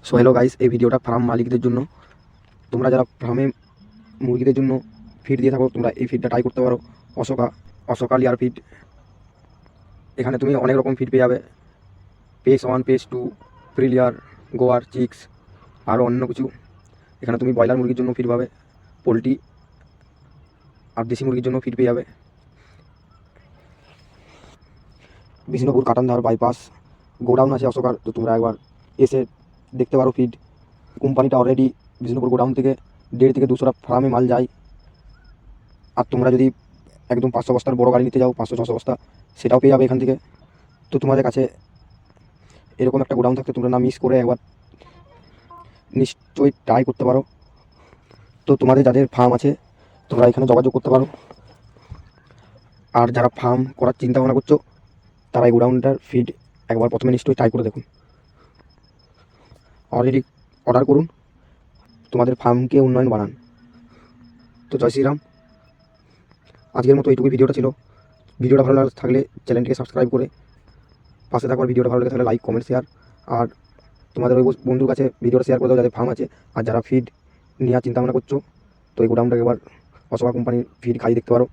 So hello guys, এই ভিডিওটা farm মালিকদের জন্য। তোমরা যারা ফার্মে মুরগিদের জন্য ফিড দিয়ে থাকো, তোমরা এই ফিডটা ট্রাই করতে পারো। অশোকা লিয়ার ফিড। এখানে তুমি অনেক রকম ফিড পেয়ে যাবে। পেস 1, পেস 2, প্রিলিয়ার, গোয়ার, চিক্স, আরও অন্য কিছু। এখানে তুমি ব্রয়লার মুরগির জন্য ফিড পাবে, পোলট্রি আর দেশি মুরগির জন্য ফিড পেয়ে যাবে। বিষ্ণুপুর কাটানধার বাইপাস গোডাউন আছে অশোকার, তো তোমরা একবার এসে দেখতে পারো ফিড। কোম্পানিটা অলরেডি বিষ্ণুপুর গোডাউন থেকে 1.5 থেকে 200টা ফার্মে মাল যায়। আর তোমরা যদি একদম 500 বস্তার বড় গাড়ি নিতে যাও, 500-600 বস্তা, সেটাও পেয়ে যাবে এখান থেকে। তো তোমাদের কাছে এরকম একটা গোডাউন থাকতে তোমরা না মিস করে একবার নিশ্চয়ই ট্রাই করতে পারো। তো তোমাদের যাদের ফার্ম আছে তোমরা এখানে যোগাযোগ করতে পারো। আর যারা ফার্ম করার চিন্তা ভাবনা করছো তারা এই গোডাউনটার ফিড একবার প্রথমে নিশ্চয়ই ট্রাই করে দেখুন। অলরেডি অর্ডার করুন, তোমাদের ফার্মকে উন্নয়ন বানান। তো জয় শ্রীরাম। আজকের মতো এইটুকুই ভিডিওটা ছিল। ভিডিওটা ভালো থাকলে চ্যানেলটিকে সাবস্ক্রাইব করে পাশে থাকবার, ভিডিওটা ভালো লেগে থাকলে লাইক, কমেন্ট, শেয়ার। আর তোমাদের ওই বন্ধুর কাছে ভিডিওটা শেয়ার করে দাও যাদের ফার্ম আছে। আর যারা ফিড নেওয়ার চিন্তা ভাবনা করছো, তো এই গোডাউনটাকে একবার অশোকা কোম্পানির ফিড খাই দেখতে পারো।